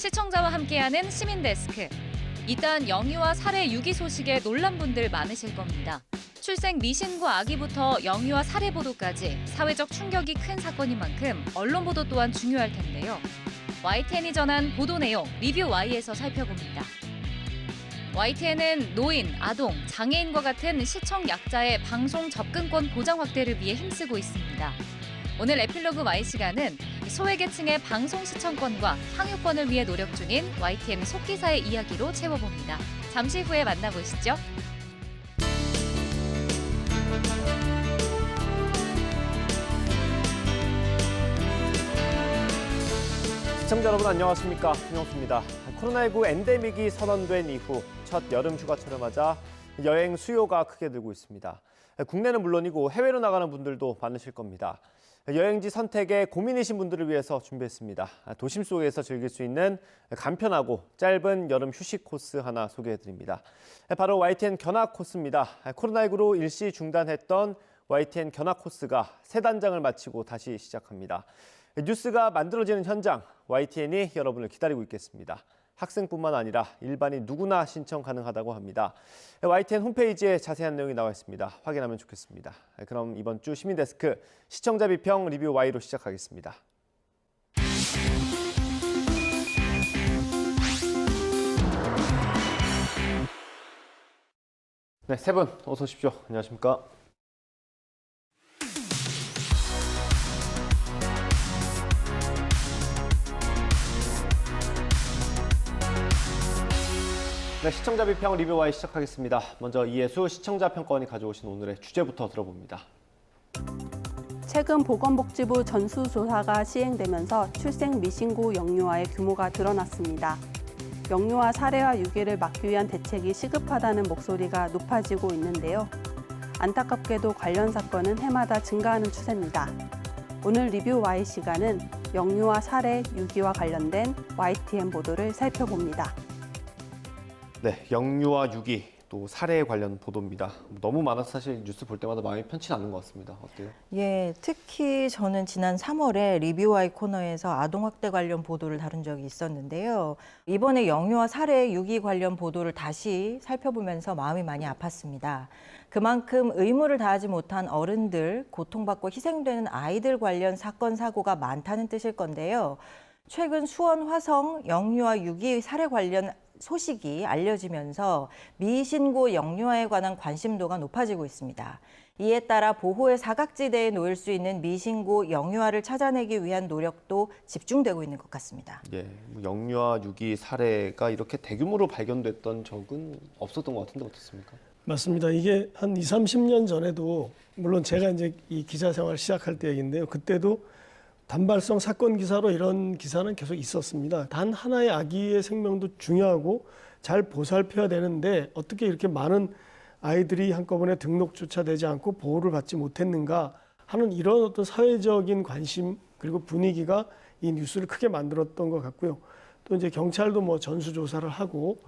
시청자와 함께하는 시민데스크. 일단 영유아 살해 유기 소식에 놀란 분들 많으실 겁니다. 출생 미신고 아기부터 영유아 살해 보도까지 사회적 충격이 큰 사건인 만큼 언론 보도 또한 중요할 텐데요. YTN이 전한 보도 내용 리뷰 Y에서 살펴봅니다. YTN은 노인, 아동, 장애인과 같은 시청 약자의 방송 접근권 보장 확대를 위해 힘쓰고 있습니다. 오늘 에필로그 Y시간은 소외계층의 방송 시청권과 향유권을 위해 노력 중인 YTN 속기사의 이야기로 채워봅니다. 잠시 후에 만나보시죠. 시청자 여러분 안녕하십니까? 김영수입니다. 코로나19 엔데믹이 선언된 이후 첫 여름 휴가철을 맞아 여행 수요가 크게 늘고 있습니다. 국내는 물론이고 해외로 나가는 분들도 많으실 겁니다. 여행지 선택에 고민이신 분들을 위해서 준비했습니다. 도심 속에서 즐길 수 있는 간편하고 짧은 여름 휴식 코스 하나 소개해드립니다. 바로 YTN 견학 코스입니다. 코로나19로 일시 중단했던 YTN 견학 코스가 새 단장을 마치고 다시 시작합니다. 뉴스가 만들어지는 현장, YTN이 여러분을 기다리고 있겠습니다. 학생뿐만 아니라 일반인 누구나 신청 가능하다고 합니다. YTN 홈페이지에 자세한 내용이 나와 있습니다. 확인하면 좋겠습니다. 그럼 이번 주 시민데스크 시청자 비평 리뷰 Y로 시작하겠습니다. 네, 세 분 어서 오십시오. 안녕하십니까? 네, 시청자 비평 리뷰 Y 시작하겠습니다. 먼저 이예수 시청자 평가원이 가져오신 오늘의 주제부터 들어봅니다. 최근 보건복지부 전수조사가 시행되면서 출생 미신고 영유아의 규모가 드러났습니다. 영유아 살해와 유기를 막기 위한 대책이 시급하다는 목소리가 높아지고 있는데요. 안타깝게도 관련 사건은 해마다 증가하는 추세입니다. 오늘 리뷰 Y 시간은 영유아 살해, 유기와 관련된 YTN 보도를 살펴봅니다. 네, 영유아 유기 또 살해에 관련 보도입니다. 너무 많아서 사실 뉴스 볼 때마다 마음이 편치 않은 것 같습니다. 어때요? 예, 특히 저는 지난 3월에 리뷰와이 코너에서 아동학대 관련 보도를 다룬 적이 있었는데요. 이번에 영유아 살해 유기 관련 보도를 다시 살펴보면서 마음이 많이 아팠습니다. 그만큼 의무를 다하지 못한 어른들, 고통받고 희생되는 아이들 관련 사건, 사고가 많다는 뜻일 건데요. 최근 수원 화성 영유아 유기 살해 관련 소식이 알려지면서 미신고 영유아에 관한 관심도가 높아지고 있습니다. 이에 따라 보호의 사각지대에 놓일 수 있는 미신고 영유아를 찾아내기 위한 노력도 집중되고 있는 것 같습니다. 예, 영유아 유기 살해가 이렇게 대규모로 발견됐던 적은 없었던 것 같은데 어떻습니까? 맞습니다. 이게 한 20, 30년 전에도 물론 제가 이제 이 기자 생활 시작할 때 얘기인데요. 그때도 단발성 사건 기사로 이런 기사는 계속 있었습니다. 단 하나의 아기의 생명도 중요하고 잘 보살펴야 되는데 어떻게 이렇게 많은 아이들이 한꺼번에 등록조차 되지 않고 보호를 받지 못했는가 하는 이런 어떤 사회적인 관심 그리고 분위기가 이 뉴스를 크게 만들었던 것 같고요. 또 이제 경찰도 뭐 전수조사를 하고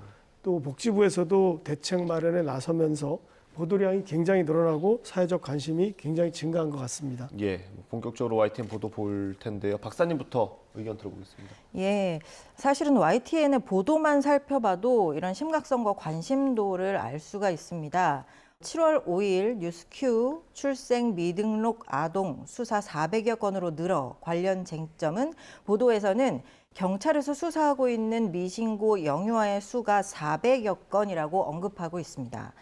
또 복지부에서도 대책 마련에 나서면서 보도량이 굉장히 늘어나고 사회적 관심이 굉장히 증가한 것 같습니다. 예, 본격적으로 YTN 보도 볼 텐데요. 박사님부터 의견 들어보겠습니다. 예, 사실은 YTN의 보도만 살펴봐도 이런 심각성과 관심도를 알 수가 있습니다. 7월 5일 뉴스큐 출생 미등록 아동 수사 400여 건으로 늘어 관련 쟁점은 보도에서는 경찰에서 수사하고 있는 미신고 영유아의 수가 400여 건이라고 언급하고 있습니다.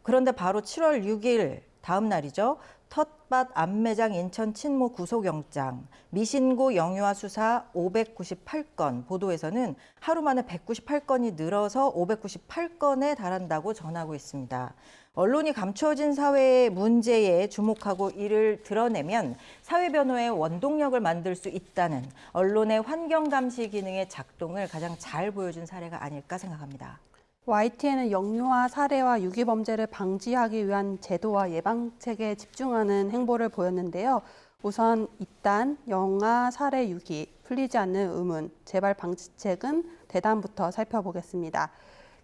그런데 바로 7월 6일 다음 날이죠. 텃밭 암매장 인천 친모 구속영장, 미신고 영유아 수사 598건 보도에서는 하루 만에 198건이 늘어서 598건에 달한다고 전하고 있습니다. 언론이 감추어진 사회의 문제에 주목하고 이를 드러내면 사회변호의 원동력을 만들 수 있다는 언론의 환경감시 기능의 작동을 가장 잘 보여준 사례가 아닐까 생각합니다. YTN은 영유아 살해와 유기 범죄를 방지하기 위한 제도와 예방책에 집중하는 행보를 보였는데요. 우선 이단 영아 살해 유기 풀리지 않는 의문 재발 방지책은 대담부터 살펴보겠습니다.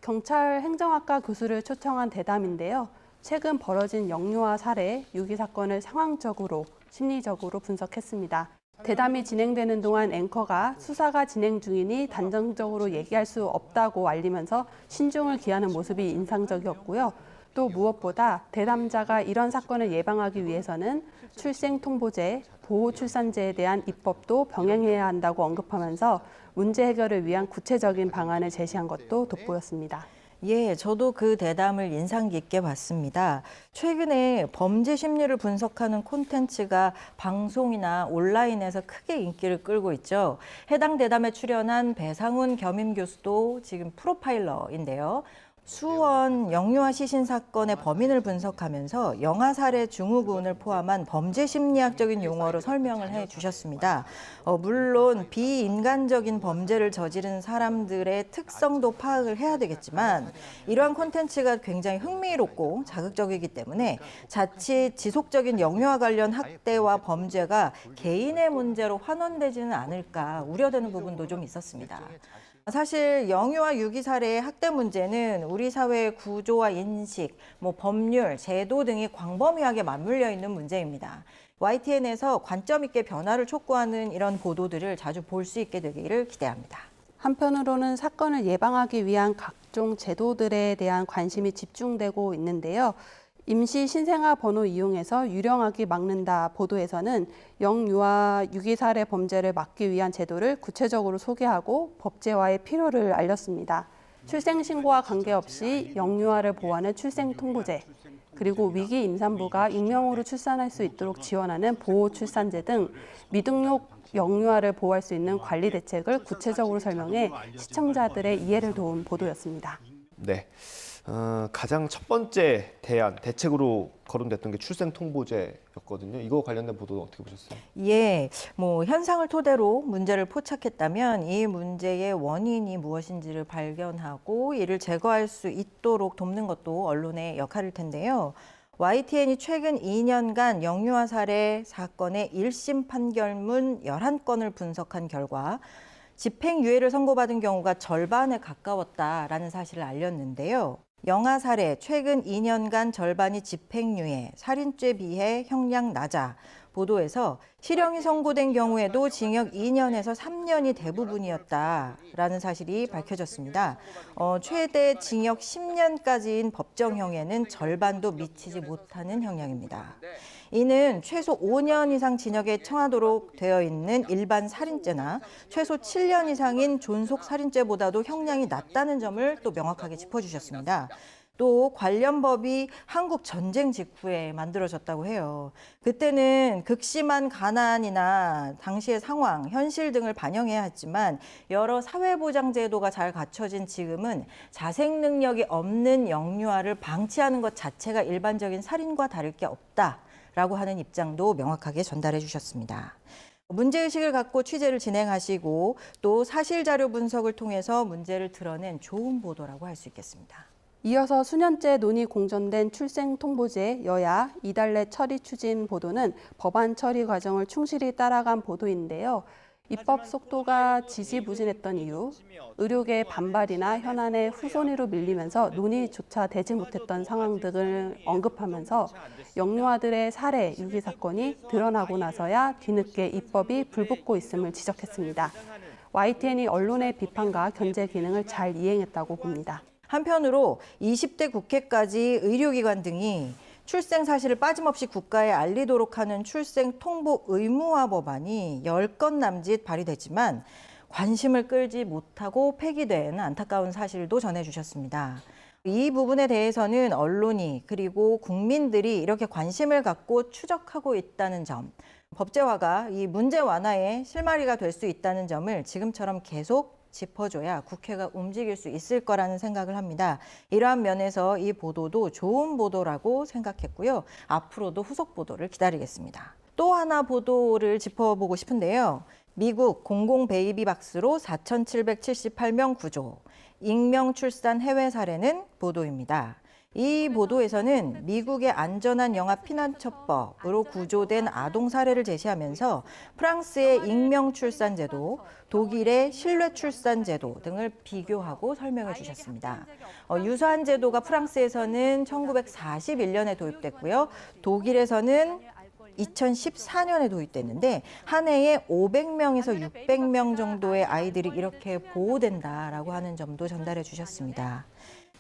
경찰 행정학과 교수를 초청한 대담인데요. 최근 벌어진 영유아 살해 유기 사건을 상황적으로 심리적으로 분석했습니다. 대담이 진행되는 동안 앵커가 수사가 진행 중이니 단정적으로 얘기할 수 없다고 알리면서 신중을 기하는 모습이 인상적이었고요. 또 무엇보다 대담자가 이런 사건을 예방하기 위해서는 출생통보제, 보호출산제에 대한 입법도 병행해야 한다고 언급하면서 문제 해결을 위한 구체적인 방안을 제시한 것도 돋보였습니다. 예, 저도 그 대담을 인상 깊게 봤습니다. 최근에 범죄 심리를 분석하는 콘텐츠가 방송이나 온라인에서 크게 인기를 끌고 있죠. 해당 대담에 출연한 배상훈 겸임 교수도 지금 프로파일러인데요. 수원 영유아 시신 사건의 범인을 분석하면서 영아 살해 증후군을 포함한 범죄 심리학적인 용어로 설명을 해주셨습니다. 물론 비인간적인 범죄를 저지른 사람들의 특성도 파악을 해야 되겠지만 이러한 콘텐츠가 굉장히 흥미롭고 자극적이기 때문에 자칫 지속적인 영유아 관련 학대와 범죄가 개인의 문제로 환원되지는 않을까 우려되는 부분도 좀 있었습니다. 사실 영유아 유기 살해의 학대 문제는 우리 사회의 구조와 인식, 법률, 제도 등이 광범위하게 맞물려 있는 문제입니다. YTN에서 관점 있게 변화를 촉구하는 이런 보도들을 자주 볼 수 있게 되기를 기대합니다. 한편으로는 사건을 예방하기 위한 각종 제도들에 대한 관심이 집중되고 있는데요. 임시 신생아 번호 이용해서 유령하기 막는다 보도에서는 영유아 유기 살해 범죄를 막기 위한 제도를 구체적으로 소개하고 법제화의 필요를 알렸습니다. 출생신고와 관계없이 영유아를 보호하는 출생통보제, 그리고 위기 임산부가 익명으로 출산할 수 있도록 지원하는 보호출산제 등 미등록 영유아를 보호할 수 있는 관리 대책을 구체적으로 설명해 시청자들의 이해를 도운 보도였습니다. 네. 가장 첫 번째 대책으로 거론됐던 게 출생통보제였거든요. 이거 관련된 보도는 어떻게 보셨어요? 예, 현상을 토대로 문제를 포착했다면 이 문제의 원인이 무엇인지를 발견하고 이를 제거할 수 있도록 돕는 것도 언론의 역할일 텐데요. YTN이 최근 2년간 영유아 살해 사건의 1심 판결문 11건을 분석한 결과 집행유예를 선고받은 경우가 절반에 가까웠다라는 사실을 알렸는데요. 영아 살해 최근 2년간 절반이 집행유예, 살인죄에 비해 형량 낮아 보도에서 실형이 선고된 경우에도 징역 2년에서 3년이 대부분이었다라는 사실이 밝혀졌습니다. 최대 징역 10년까지인 법정형에는 절반도 미치지 못하는 형량입니다. 이는 최소 5년 이상 징역에 처하도록 되어 있는 일반 살인죄나 최소 7년 이상인 존속 살인죄보다도 형량이 낮다는 점을 또 명확하게 짚어주셨습니다. 또 관련 법이 한국 전쟁 직후에 만들어졌다고 해요. 그때는 극심한 가난이나 당시의 상황, 현실 등을 반영해야 했지만 여러 사회보장 제도가 잘 갖춰진 지금은 자생 능력이 없는 영유아를 방치하는 것 자체가 일반적인 살인과 다를 게 없다라고 하는 입장도 명확하게 전달해 주셨습니다. 문제의식을 갖고 취재를 진행하시고 또 사실자료 분석을 통해서 문제를 드러낸 좋은 보도라고 할 수 있겠습니다. 이어서 수년째 논의 공전된 출생통보제 여야 이달내 처리 추진 보도는 법안 처리 과정을 충실히 따라간 보도인데요. 입법 속도가 지지부진했던 이유, 의료계의 반발이나 현안의 후손위로 밀리면서 논의조차 되지 못했던 상황 등을 언급하면서 영유아들의 살해, 유기 사건이 드러나고 나서야 뒤늦게 입법이 불붙고 있음을 지적했습니다. YTN이 언론의 비판과 견제 기능을 잘 이행했다고 봅니다. 한편으로 20대 국회까지 의료기관 등이 출생 사실을 빠짐없이 국가에 알리도록 하는 출생통보 의무화 법안이 10건 남짓 발의됐지만 관심을 끌지 못하고 폐기된 안타까운 사실도 전해주셨습니다. 이 부분에 대해서는 언론이 그리고 국민들이 이렇게 관심을 갖고 추적하고 있다는 점, 법제화가 이 문제 완화의 실마리가 될 수 있다는 점을 지금처럼 계속 짚어줘야 국회가 움직일 수 있을 거라는 생각을 합니다. 이러한 면에서 이 보도도 좋은 보도라고 생각했고요. 앞으로도 후속 보도를 기다리겠습니다. 또 하나 보도를 짚어보고 싶은데요. 미국 공공 베이비 박스로 4,778명 구조, 익명 출산 해외 사례는 보도입니다. 이 보도에서는 미국의 안전한 영아 피난처법으로 구조된 아동 사례를 제시하면서 프랑스의 익명 출산 제도, 독일의 신뢰 출산 제도 등을 비교하고 설명해 주셨습니다. 유사한 제도가 프랑스에서는 1941년에 도입됐고요. 독일에서는 2014년에 도입됐는데 한 해에 500명에서 600명 정도의 아이들이 이렇게 보호된다라고 하는 점도 전달해 주셨습니다.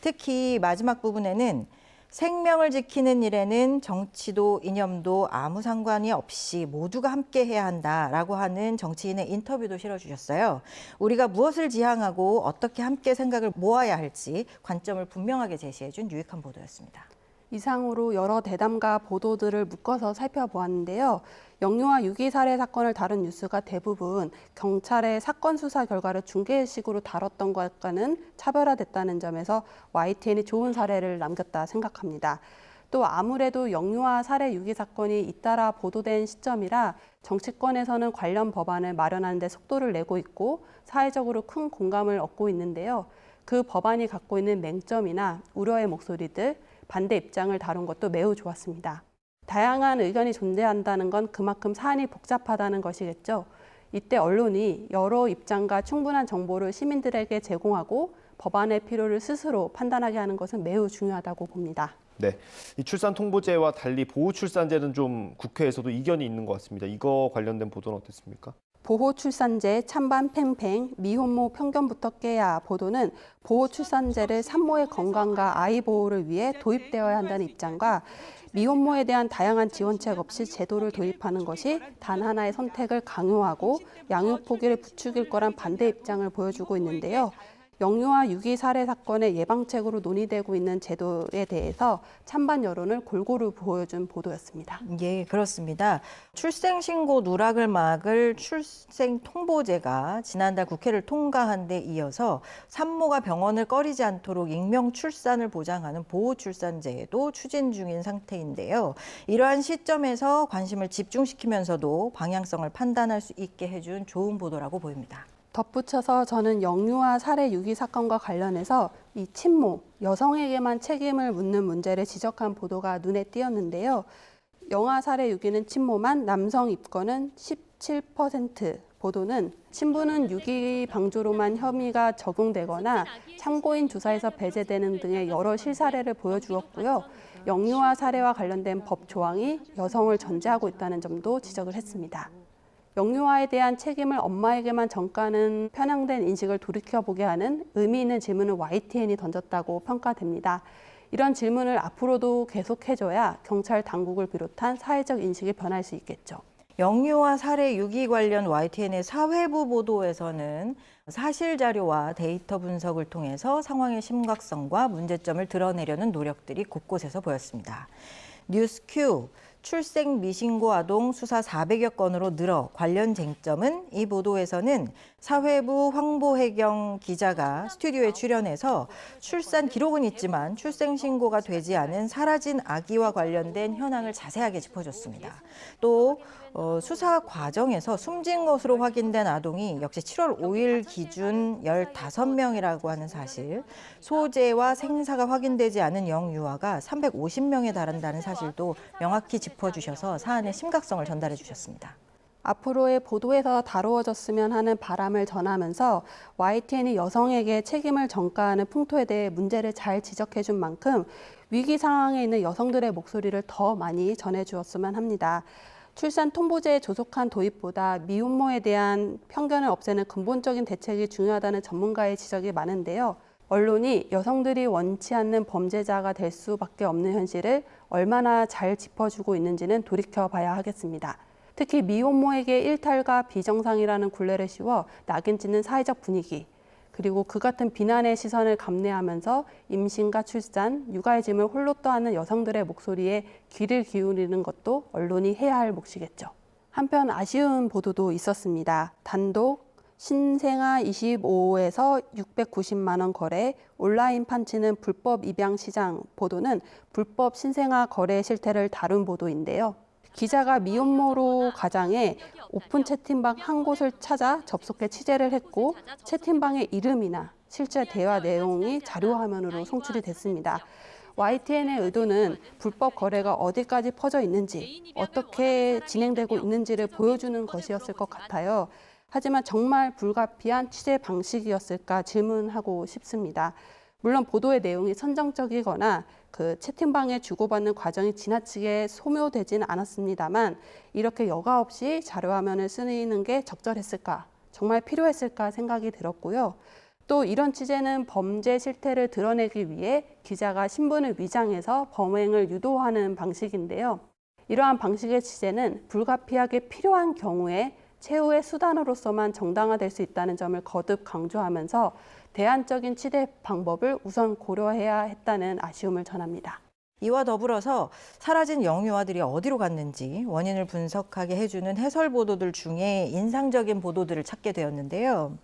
특히 마지막 부분에는 생명을 지키는 일에는 정치도 이념도 아무 상관이 없이 모두가 함께 해야 한다라고 하는 정치인의 인터뷰도 실어주셨어요. 우리가 무엇을 지향하고 어떻게 함께 생각을 모아야 할지 관점을 분명하게 제시해준 유익한 보도였습니다. 이상으로 여러 대담과 보도들을 묶어서 살펴보았는데요. 영유아 유기 살해 사건을 다룬 뉴스가 대부분 경찰의 사건 수사 결과를 중계식으로 다뤘던 것과는 차별화됐다는 점에서 YTN이 좋은 사례를 남겼다 생각합니다. 또 아무래도 영유아 살해 유기 사건이 잇따라 보도된 시점이라 정치권에서는 관련 법안을 마련하는 데 속도를 내고 있고 사회적으로 큰 공감을 얻고 있는데요. 그 법안이 갖고 있는 맹점이나 우려의 목소리들, 반대 입장을 다룬 것도 매우 좋았습니다. 다양한 의견이 존재한다는 건 그만큼 사안이 복잡하다는 것이겠죠. 이때 언론이 여러 입장과 충분한 정보를 시민들에게 제공하고 법안의 필요를 스스로 판단하게 하는 것은 매우 중요하다고 봅니다. 네, 이 출산 통보제와 달리 보호 출산제는 좀 국회에서도 이견이 있는 것 같습니다. 이거 관련된 보도는 어땠습니까? 보호출산제 찬반 팽팽, 미혼모 편견부터 깨야 보도는 보호출산제를 산모의 건강과 아이 보호를 위해 도입되어야 한다는 입장과 미혼모에 대한 다양한 지원책 없이 제도를 도입하는 것이 단 하나의 선택을 강요하고 양육 포기를 부추길 거란 반대 입장을 보여주고 있는데요. 영유아 유기 살해 사건의 예방책으로 논의되고 있는 제도에 대해서 찬반 여론을 골고루 보여준 보도였습니다. 예, 그렇습니다. 출생신고 누락을 막을 출생통보제가 지난달 국회를 통과한 데 이어서 산모가 병원을 꺼리지 않도록 익명 출산을 보장하는 보호출산제도 추진 중인 상태인데요. 이러한 시점에서 관심을 집중시키면서도 방향성을 판단할 수 있게 해준 좋은 보도라고 보입니다. 덧붙여서 저는 영유아 살해 유기 사건과 관련해서 이 친모, 여성에게만 책임을 묻는 문제를 지적한 보도가 눈에 띄었는데요. 영아 살해 유기는 친모만, 남성 입건은 17%. 보도는 친부는 유기 방조로만 혐의가 적용되거나 참고인 조사에서 배제되는 등의 여러 실사례를 보여주었고요. 영유아 살해와 관련된 법 조항이 여성을 전제하고 있다는 점도 지적을 했습니다. 영유아에 대한 책임을 엄마에게만 전가하는 편향된 인식을 돌이켜보게 하는 의미 있는 질문을 YTN이 던졌다고 평가됩니다. 이런 질문을 앞으로도 계속해줘야 경찰 당국을 비롯한 사회적 인식이 변할 수 있겠죠. 영유아 살해 유기 관련 YTN의 사회부 보도에서는 사실 자료와 데이터 분석을 통해서 상황의 심각성과 문제점을 드러내려는 노력들이 곳곳에서 보였습니다. 뉴스큐 출생 미신고 아동 수사 400여 건으로 늘어 관련 쟁점은 이 보도에서는 사회부 황보혜경 기자가 스튜디오에 출연해서 출산 기록은 있지만 출생 신고가 되지 않은 사라진 아기와 관련된 현황을 자세하게 짚어줬습니다. 또 수사 과정에서 숨진 것으로 확인된 아동이 역시 7월 5일 기준 15명이라고 하는 사실, 소재와 생사가 확인되지 않은 영유아가 350명에 달한다는 사실도 명확히 짚어주셔서 사안의 심각성을 전달해 주셨습니다. 앞으로의 보도에서 다루어졌으면 하는 바람을 전하면서 YTN이 여성에게 책임을 전가하는 풍토에 대해 문제를 잘 지적해 준 만큼 위기 상황에 있는 여성들의 목소리를 더 많이 전해주었으면 합니다. 출산 통보제의 조속한 도입보다 미혼모에 대한 편견을 없애는 근본적인 대책이 중요하다는 전문가의 지적이 많은데요. 언론이 여성들이 원치 않는 범죄자가 될 수밖에 없는 현실을 얼마나 잘 짚어주고 있는지는 돌이켜봐야 하겠습니다. 특히 미혼모에게 일탈과 비정상이라는 굴레를 씌워 낙인 찍는 사회적 분위기, 그리고 그 같은 비난의 시선을 감내하면서 임신과 출산, 육아의 짐을 홀로 떠안는 여성들의 목소리에 귀를 기울이는 것도 언론이 해야 할 몫이겠죠. 한편 아쉬운 보도도 있었습니다. 단독 신생아 25호에서 690만 원 거래, 온라인 판치는 불법 입양 시장 보도는 불법 신생아 거래 실태를 다룬 보도인데요. 기자가 미혼모로 가장해 오픈 채팅방 한 곳을 찾아 접속해 취재를 했고 채팅방의 이름이나 실제 대화 내용이 자료화면으로 송출이 됐습니다. YTN의 의도는 불법 거래가 어디까지 퍼져 있는지, 어떻게 진행되고 있는지를 보여주는 것이었을 것 같아요. 하지만 정말 불가피한 취재 방식이었을까 질문하고 싶습니다. 물론 보도의 내용이 선정적이거나 그 채팅방에 주고받는 과정이 지나치게 소묘되지는 않았습니다만 이렇게 여과 없이 자료화면을 쓰는 게 적절했을까, 정말 필요했을까 생각이 들었고요. 또 이런 취재는 범죄 실태를 드러내기 위해 기자가 신분을 위장해서 범행을 유도하는 방식인데요. 이러한 방식의 취재는 불가피하게 필요한 경우에 최후의 수단으로서만 정당화될 수 있다는 점을 거듭 강조하면서 대안적인 취재 방법을 우선 고려해야 했다는 아쉬움을 전합니다. 이와 더불어서 사라진 영유아들이 어디로 갔는지 원인을 분석하게 해주는 해설 보도들 중에 인상적인 보도들을 찾게 되었는데요.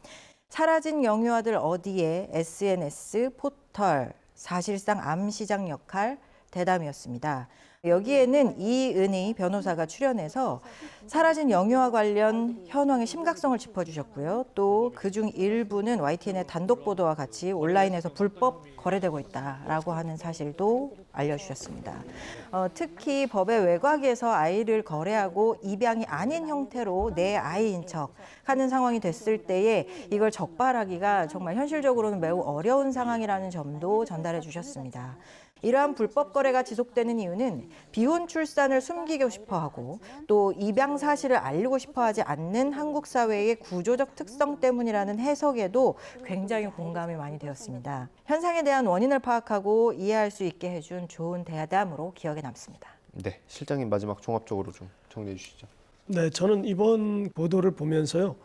사라진 영유아들 어디에 SNS, 포털, 사실상 암시장 역할, 대담이었습니다. 여기에는 이은희 변호사가 출연해서 사라진 영유아 관련 현황의 심각성을 짚어주셨고요. 또 그중 일부는 YTN의 단독 보도와 같이 온라인에서 불법 거래되고 있다라고 하는 사실도 알려주셨습니다. 특히 법의 외곽에서 아이를 거래하고 입양이 아닌 형태로 내 아이인 척 하는 상황이 됐을 때에 이걸 적발하기가 정말 현실적으로는 매우 어려운 상황이라는 점도 전달해 주셨습니다. 이러한 불법 거래가 지속되는 이유는 비혼 출산을 숨기고 싶어하고 또 입양 사실을 알리고 싶어하지 않는 한국 사회의 구조적 특성 때문이라는 해석에도 굉장히 공감이 많이 되었습니다. 현상에 대한 원인을 파악하고 이해할 수 있게 해준 좋은 대담으로 기억에 남습니다. 네, 실장님 마지막 종합적으로 좀 정리해 주시죠. 네, 저는 이번 보도를 보면서요.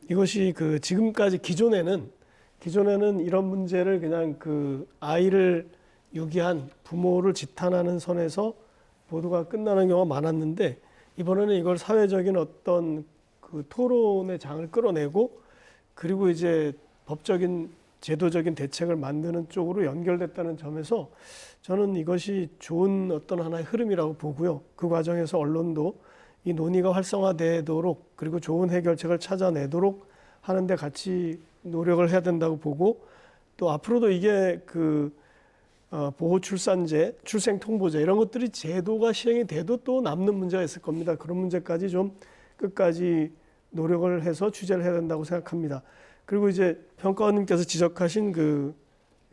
이것이 그 지금까지 기존에는 이런 문제를 그냥 그 아이를 유기한 부모를 지탄하는 선에서 보도가 끝나는 경우가 많았는데 이번에는 이걸 사회적인 어떤 그 토론의 장을 끌어내고 그리고 이제 법적인 제도적인 대책을 만드는 쪽으로 연결됐다는 점에서 저는 이것이 좋은 어떤 하나의 흐름이라고 보고요. 그 과정에서 언론도 이 논의가 활성화되도록 그리고 좋은 해결책을 찾아내도록 하는데 같이 노력을 해야 된다고 보고 또 앞으로도 이게 그 보호출산제, 출생통보제 이런 것들이 제도가 시행이 돼도 또 남는 문제가 있을 겁니다. 그런 문제까지 좀 끝까지 노력을 해서 취재를 해야 된다고 생각합니다. 그리고 이제 평가원님께서 지적하신 그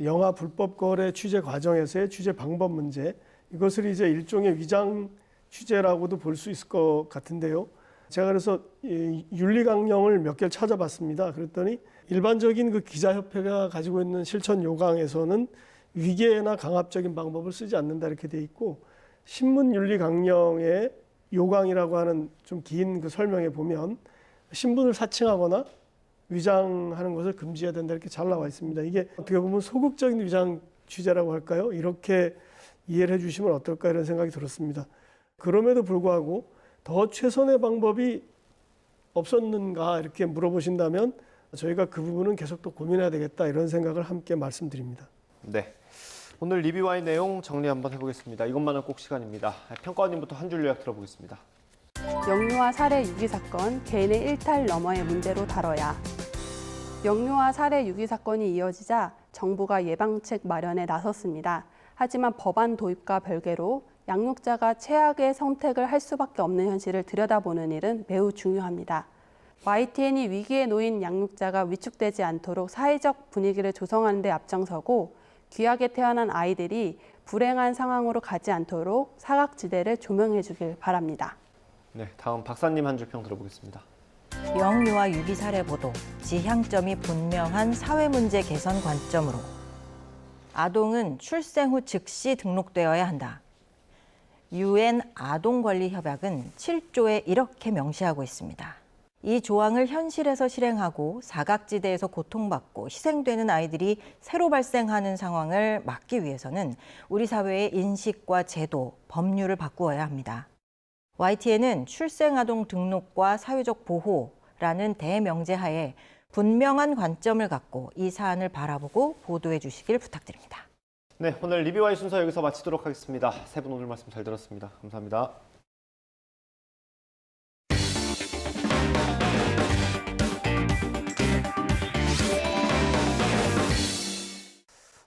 영화 불법 거래 취재 과정에서의 취재 방법 문제, 이것을 이제 일종의 위장 취재라고도 볼 수 있을 것 같은데요. 제가 그래서 윤리 강령을 몇 개를 찾아봤습니다. 그랬더니 일반적인 그 기자협회가 가지고 있는 실천 요강에서는 위계나 강압적인 방법을 쓰지 않는다 이렇게 돼 있고 신문 윤리 강령의 요강이라고 하는 좀 긴 그 설명에 보면 신분을 사칭하거나 위장하는 것을 금지해야 된다 이렇게 잘 나와 있습니다. 이게 어떻게 보면 소극적인 위장 취재라고 할까요? 이렇게 이해를 해주시면 어떨까 이런 생각이 들었습니다. 그럼에도 불구하고 더 최선의 방법이 없었는가 이렇게 물어보신다면 저희가 그 부분은 계속 또 고민해야 되겠다 이런 생각을 함께 말씀드립니다. 네, 오늘 리뷰와의 내용 정리 한번 해보겠습니다. 이것만은 꼭 시간입니다. 평가원님부터 한 줄 요약 들어보겠습니다. 영유아 살해 유기 사건, 개인의 일탈 너머의 문제로 다뤄야. 영유아 살해 유기 사건이 이어지자 정부가 예방책 마련에 나섰습니다. 하지만 법안 도입과 별개로 양육자가 최악의 선택을 할 수밖에 없는 현실을 들여다보는 일은 매우 중요합니다. YTN이 위기에 놓인 양육자가 위축되지 않도록 사회적 분위기를 조성하는 데 앞장서고 귀하게 태어난 아이들이 불행한 상황으로 가지 않도록 사각지대를 조명해 주길 바랍니다. 네, 다음 박사님 한 줄 평 들어보겠습니다. 영유아 유기 사례 보도, 지향점이 분명한 사회 문제 개선 관점으로. 아동은 출생 후 즉시 등록되어야 한다. UN 아동권리협약은 7조에 이렇게 명시하고 있습니다. 이 조항을 현실에서 실행하고 사각지대에서 고통받고 희생되는 아이들이 새로 발생하는 상황을 막기 위해서는 우리 사회의 인식과 제도, 법률을 바꾸어야 합니다. YTN은 출생아동 등록과 사회적 보호라는 대명제하에 분명한 관점을 갖고 이 사안을 바라보고 보도해 주시길 부탁드립니다. 네, 오늘 리뷰와의 순서 여기서 마치도록 하겠습니다. 세 분 오늘 말씀 잘 들었습니다. 감사합니다.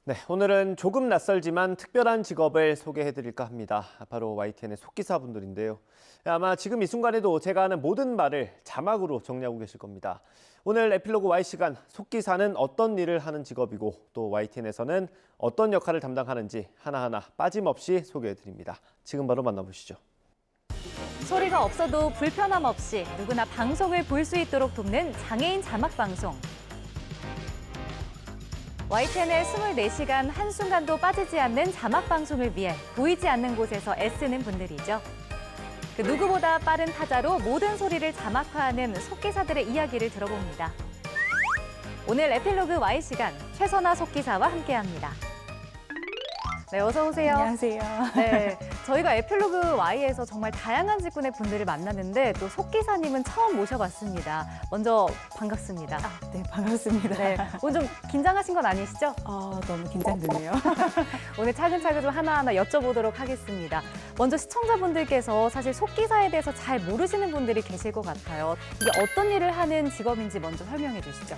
네, 오늘은 조금 낯설지만 특별한 직업을 소개해드릴까 합니다. 바로 YTN의 속기사분들인데요. 아마 지금 이 순간에도 제가 하는 모든 말을 자막으로 정리하고 계실 겁니다. 오늘 에필로그 Y시간 속기사는 어떤 일을 하는 직업이고 또 YTN에서는 어떤 역할을 담당하는지 하나하나 빠짐없이 소개해드립니다. 지금 바로 만나보시죠. 소리가 없어도 불편함 없이 누구나 방송을 볼 수 있도록 돕는 장애인 자막 방송. YTN의 24시간 한순간도 빠지지 않는 자막 방송을 위해 보이지 않는 곳에서 애쓰는 분들이죠. 그 누구보다 빠른 타자로 모든 소리를 자막화하는 속기사들의 이야기를 들어봅니다. 오늘 에필로그 Y시간 최선아 속기사와 함께합니다. 네, 어서 오세요. 안녕하세요. 네, 저희가 에필로그 Y에서 정말 다양한 직군의 분들을 만났는데 또 속기사님은 처음 모셔봤습니다. 먼저 반갑습니다. 네, 반갑습니다. 네, 오늘 좀 긴장하신 건 아니시죠? 너무 긴장되네요. 오늘 차근차근 좀 하나하나 여쭤보도록 하겠습니다. 먼저 시청자분들께서 사실 속기사에 대해서 잘 모르시는 분들이 계실 것 같아요. 이게 어떤 일을 하는 직업인지 먼저 설명해 주시죠.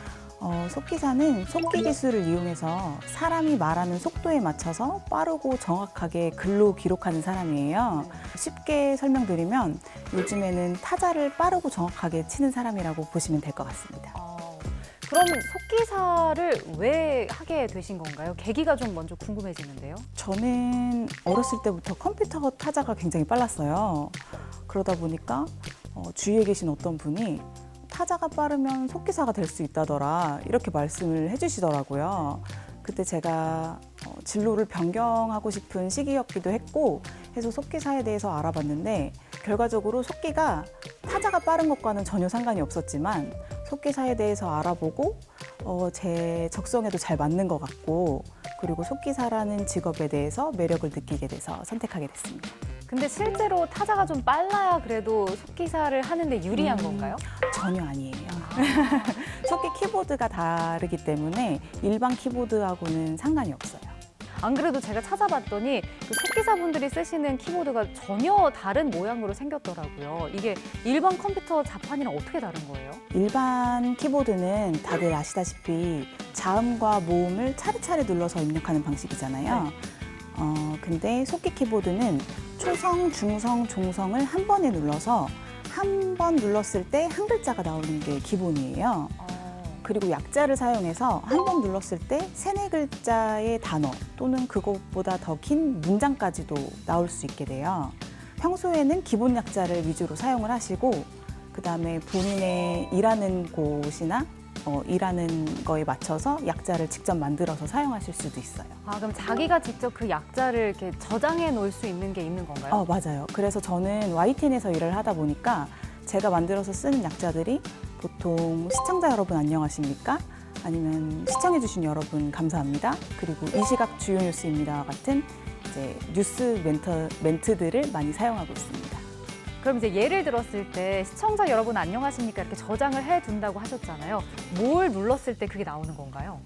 속기사는 속기 기술을 이용해서 사람이 말하는 속도에 맞춰서 빠르고 정확하게 글로 기록하는 사람이에요. 쉽게 설명드리면 요즘에는 타자를 빠르고 정확하게 치는 사람이라고 보시면 될 것 같습니다. 그럼 속기사를 왜 하게 되신 건가요? 계기가 좀 먼저 궁금해지는데요. 저는 어렸을 때부터 컴퓨터 타자가 굉장히 빨랐어요. 그러다 보니까 주위에 계신 어떤 분이 타자가 빠르면 속기사가 될 수 있다더라 이렇게 말씀을 해주시더라고요. 그때 제가 진로를 변경하고 싶은 시기였기도 했고 해서 속기사에 대해서 알아봤는데 결과적으로 속기가 타자가 빠른 것과는 전혀 상관이 없었지만 속기사에 대해서 알아보고 제 적성에도 잘 맞는 것 같고 그리고 속기사라는 직업에 대해서 매력을 느끼게 돼서 선택하게 됐습니다. 근데 실제로 타자가 좀 빨라야 그래도 속기사를 하는데 유리한 건가요? 전혀 아니에요. 속기 키보드가 다르기 때문에 일반 키보드하고는 상관이 없어요. 안 그래도 제가 찾아봤더니 그 속기사분들이 쓰시는 키보드가 전혀 다른 모양으로 생겼더라고요. 이게 일반 컴퓨터 자판이랑 어떻게 다른 거예요? 일반 키보드는 다들 아시다시피 자음과 모음을 차례차례 눌러서 입력하는 방식이잖아요. 근데 속기 키보드는 초성, 중성, 종성을 한 번에 눌러서 한 번 눌렀을 때 한 글자가 나오는 게 기본이에요. 그리고 약자를 사용해서 한 번 눌렀을 때 3-4글자의 단어 또는 그것보다 더 긴 문장까지도 나올 수 있게 돼요. 평소에는 기본 약자를 위주로 사용을 하시고 그다음에 본인의 일하는 곳이나 일하는 거에 맞춰서 약자를 직접 만들어서 사용하실 수도 있어요. 그럼 자기가 직접 그 약자를 이렇게 저장해 놓을 수 있는 게 있는 건가요? 맞아요. 그래서 저는 YTN에서 일을 하다 보니까 제가 만들어서 쓰는 약자들이 보통 시청자 여러분 안녕하십니까? 아니면 시청해주신 여러분 감사합니다. 그리고 이 시각 주요 뉴스입니다 같은 이제 뉴스 멘트들을 많이 사용하고 있습니다. 그럼 이제 예를 들었을 때 시청자 여러분 안녕하십니까 이렇게 저장을 해둔다고 하셨잖아요. 뭘 눌렀을 때 그게 나오는 건가요?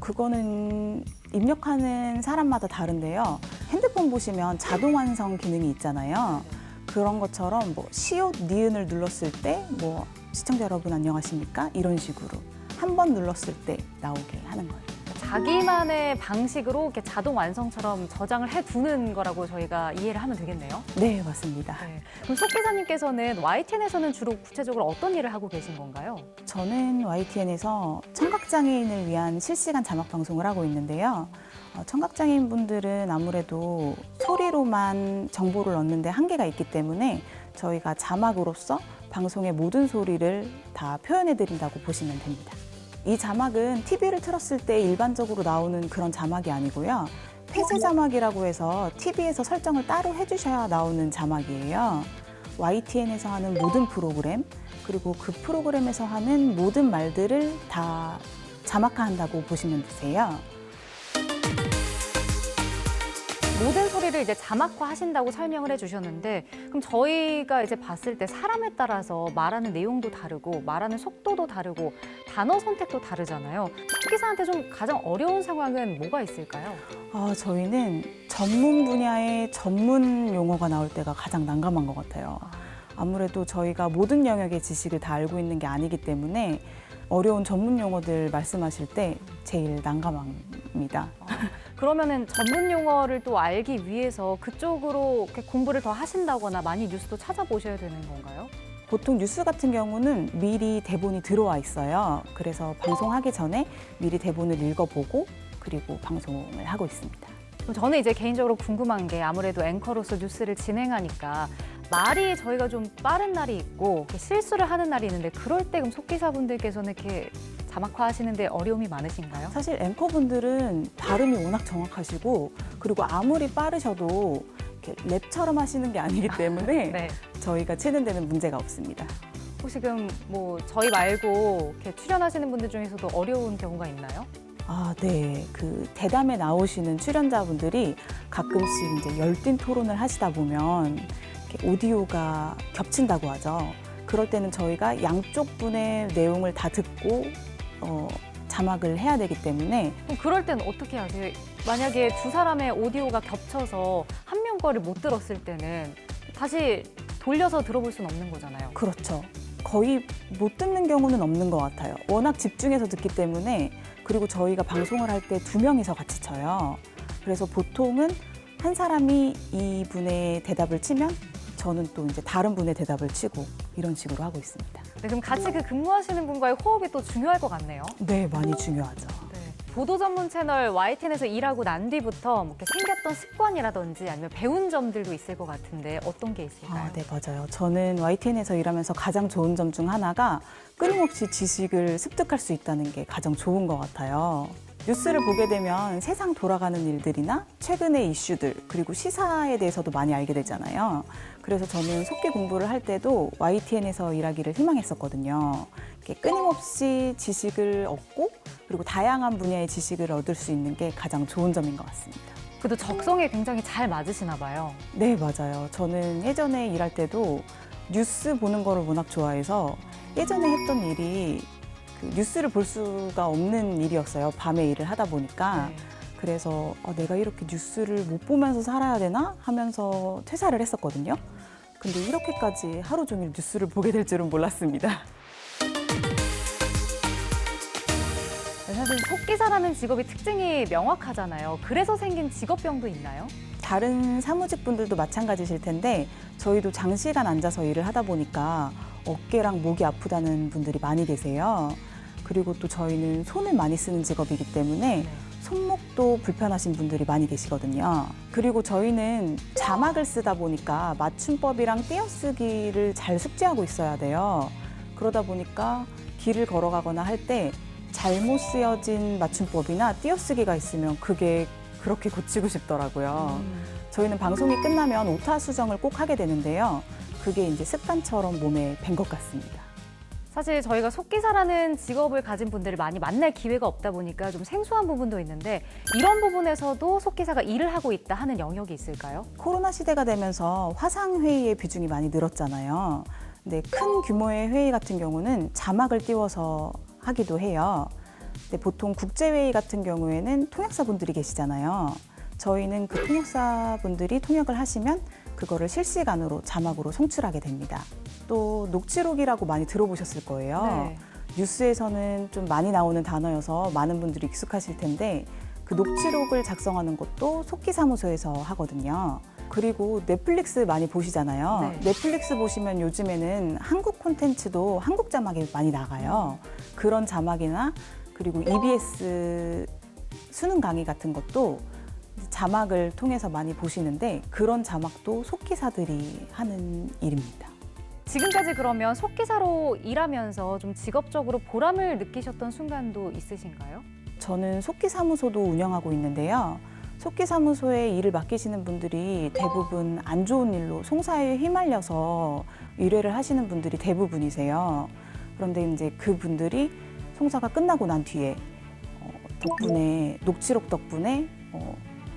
그거는 입력하는 사람마다 다른데요. 핸드폰 보시면 자동 완성 기능이 있잖아요. 그런 것처럼 시옷, 니은을 눌렀을 때 시청자 여러분 안녕하십니까? 이런 식으로 한 번 눌렀을 때 나오게 하는 거예요. 자기만의 방식으로 이렇게 자동 완성처럼 저장을 해두는 거라고 저희가 이해를 하면 되겠네요. 네, 맞습니다. 네. 그럼 속기사님께서는 YTN에서는 주로 구체적으로 어떤 일을 하고 계신 건가요? 저는 YTN에서 청각장애인을 위한 실시간 자막 방송을 하고 있는데요. 청각장애인 분들은 아무래도 소리로만 정보를 얻는 데 한계가 있기 때문에 저희가 자막으로서 방송의 모든 소리를 다 표현해드린다고 보시면 됩니다. 이 자막은 TV를 틀었을 때 일반적으로 나오는 그런 자막이 아니고요. 폐쇄 자막이라고 해서 TV에서 설정을 따로 해주셔야 나오는 자막이에요. YTN에서 하는 모든 프로그램, 그리고 그 프로그램에서 하는 모든 말들을 다 자막화한다고 보시면 되세요. 모든 소리를 이제 자막화 하신다고 설명을 해주셨는데 그럼 저희가 이제 봤을 때 사람에 따라서 말하는 내용도 다르고 말하는 속도도 다르고 단어 선택도 다르잖아요. 속기사한테 좀 가장 어려운 상황은 뭐가 있을까요? 저희는 전문 분야의 전문 용어가 나올 때가 가장 난감한 것 같아요. 아무래도 저희가 모든 영역의 지식을 다 알고 있는 게 아니기 때문에 어려운 전문 용어들 말씀하실 때 제일 난감합니다. 그러면은 전문 용어를 또 알기 위해서 그쪽으로 이렇게 공부를 더 하신다거나 많이 뉴스도 찾아보셔야 되는 건가요? 보통 뉴스 같은 경우는 미리 대본이 들어와 있어요. 그래서 방송하기 전에 미리 대본을 읽어보고 그리고 방송을 하고 있습니다. 그럼 저는 이제 개인적으로 궁금한 게 아무래도 앵커로서 뉴스를 진행하니까 말이 저희가 좀 빠른 날이 있고 실수를 하는 날이 있는데 그럴 때 그럼 속기사분들께서는 이렇게 자막화 하시는데 어려움이 많으신가요? 사실 앵커분들은 발음이 워낙 정확하시고 그리고 아무리 빠르셔도 이렇게 랩처럼 하시는 게 아니기 때문에 네. 저희가 치는 데는 문제가 없습니다. 혹시 그럼 뭐 저희 말고 이렇게 출연하시는 분들 중에서도 어려운 경우가 있나요? 아, 네. 그 대담에 나오시는 출연자분들이 가끔씩 이제 열띤 토론을 하시다 보면 이렇게 오디오가 겹친다고 하죠. 그럴 때는 저희가 양쪽 분의 내용을 다 듣고 자막을 해야 되기 때문에 그럼 그럴 때는 어떻게 하세요? 만약에 두 사람의 오디오가 겹쳐서 한 명 거를 못 들었을 때는 다시 돌려서 들어볼 수는 없는 거잖아요. 그렇죠. 거의 못 듣는 경우는 없는 것 같아요. 워낙 집중해서 듣기 때문에 그리고 저희가 방송을 할 때 두 명이서 같이 쳐요. 그래서 보통은 한 사람이 이분의 대답을 치면 저는 또 이제 다른 분의 대답을 치고 이런 식으로 하고 있습니다. 네, 그럼 같이 그 근무하시는 분과의 호흡이 또 중요할 것 같네요. 네, 많이 중요하죠. 네. 보도 전문 채널 YTN에서 일하고 난 뒤부터 뭐 이렇게 생겼던 습관이라든지 아니면 배운 점들도 있을 것 같은데 어떤 게 있을까요? 네, 맞아요. 저는 YTN에서 일하면서 가장 좋은 점 중 하나가 끊임없이 지식을 습득할 수 있다는 게 가장 좋은 것 같아요. 뉴스를 보게 되면 세상 돌아가는 일들이나 최근의 이슈들 그리고 시사에 대해서도 많이 알게 되잖아요. 그래서 저는 속기 공부를 할 때도 YTN에서 일하기를 희망했었거든요. 이렇게 끊임없이 지식을 얻고 그리고 다양한 분야의 지식을 얻을 수 있는 게 가장 좋은 점인 것 같습니다. 그래도 적성에 굉장히 잘 맞으시나 봐요. 네, 맞아요. 저는 예전에 일할 때도 뉴스 보는 거를 워낙 좋아해서 예전에 했던 일이 그 뉴스를 볼 수가 없는 일이었어요. 밤에 일을 하다 보니까. 네. 그래서 내가 이렇게 뉴스를 못 보면서 살아야 되나 하면서 퇴사를 했었거든요. 근데 이렇게까지 하루 종일 뉴스를 보게 될 줄은 몰랐습니다. 사실 속기사라는 직업이 특징이 명확하잖아요. 그래서 생긴 직업병도 있나요? 다른 사무직 분들도 마찬가지실 텐데 저희도 장시간 앉아서 일을 하다 보니까 어깨랑 목이 아프다는 분들이 많이 계세요. 그리고 또 저희는 손을 많이 쓰는 직업이기 때문에 손목도 불편하신 분들이 많이 계시거든요. 그리고 저희는 자막을 쓰다 보니까 맞춤법이랑 띄어쓰기를 잘 숙지하고 있어야 돼요. 그러다 보니까 길을 걸어가거나 할 때 잘못 쓰여진 맞춤법이나 띄어쓰기가 있으면 그게 그렇게 고치고 싶더라고요. 저희는 방송이 끝나면 오타 수정을 꼭 하게 되는데요. 그게 이제 습관처럼 몸에 밴 것 같습니다. 사실 저희가 속기사라는 직업을 가진 분들을 많이 만날 기회가 없다 보니까 좀 생소한 부분도 있는데 이런 부분에서도 속기사가 일을 하고 있다 하는 영역이 있을까요? 코로나 시대가 되면서 화상회의의 비중이 많이 늘었잖아요. 근데 큰 규모의 회의 같은 경우는 자막을 띄워서 하기도 해요. 근데 보통 국제회의 같은 경우에는 통역사분들이 계시잖아요. 저희는 그 통역사분들이 통역을 하시면 그거를 실시간으로 자막으로 송출하게 됩니다. 또 녹취록이라고 많이 들어보셨을 거예요. 네. 뉴스에서는 좀 많이 나오는 단어여서 많은 분들이 익숙하실 텐데 그 녹취록을 작성하는 것도 속기사무소에서 하거든요. 그리고 넷플릭스 많이 보시잖아요. 네. 넷플릭스 보시면 요즘에는 한국 콘텐츠도 한국 자막이 많이 나가요. 그런 자막이나 그리고 EBS 수능 강의 같은 것도 자막을 통해서 많이 보시는데 그런 자막도 속기사들이 하는 일입니다. 지금까지 그러면 속기사로 일하면서 좀 직업적으로 보람을 느끼셨던 순간도 있으신가요? 저는 속기사무소도 운영하고 있는데요. 속기사무소에 일을 맡기시는 분들이 대부분 안 좋은 일로 송사에 휘말려서 일회를 하시는 분들이 대부분이세요. 그런데 이제 그분들이 송사가 끝나고 난 뒤에 덕분에 녹취록 덕분에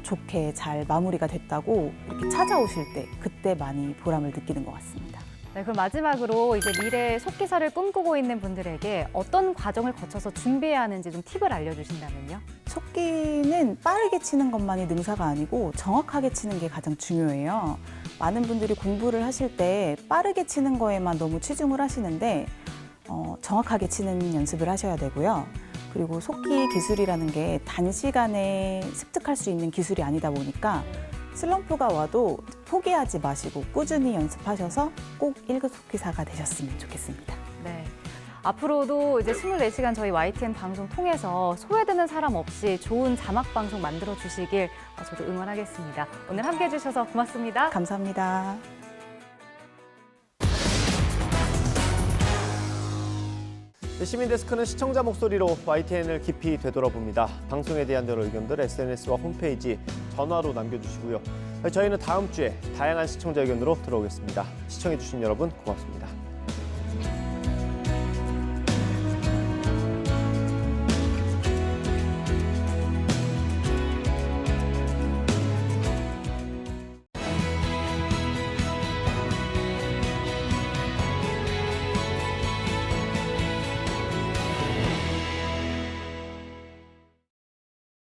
좋게 잘 마무리가 됐다고 이렇게 찾아오실 때 그때 많이 보람을 느끼는 것 같습니다. 네, 그럼 마지막으로 이제 미래 속기사를 꿈꾸고 있는 분들에게 어떤 과정을 거쳐서 준비해야 하는지 좀 팁을 알려주신다면요? 속기는 빠르게 치는 것만이 능사가 아니고 정확하게 치는 게 가장 중요해요. 많은 분들이 공부를 하실 때 빠르게 치는 거에만 너무 치중을 하시는데 정확하게 치는 연습을 하셔야 되고요. 그리고 속기 기술이라는 게 단시간에 습득할 수 있는 기술이 아니다 보니까 슬럼프가 와도 포기하지 마시고 꾸준히 연습하셔서 꼭 1급 속기사가 되셨으면 좋겠습니다. 네. 앞으로도 이제 24시간 저희 YTN 방송 통해서 소외되는 사람 없이 좋은 자막 방송 만들어 주시길 저도 응원하겠습니다. 오늘 함께 해주셔서 고맙습니다. 감사합니다. 시민데스크는 시청자 목소리로 YTN을 깊이 되돌아봅니다. 방송에 대한 여러 의견들 SNS와 홈페이지, 전화로 남겨주시고요. 저희는 다음 주에 다양한 시청자 의견으로 들어오겠습니다. 시청해주신 여러분 고맙습니다.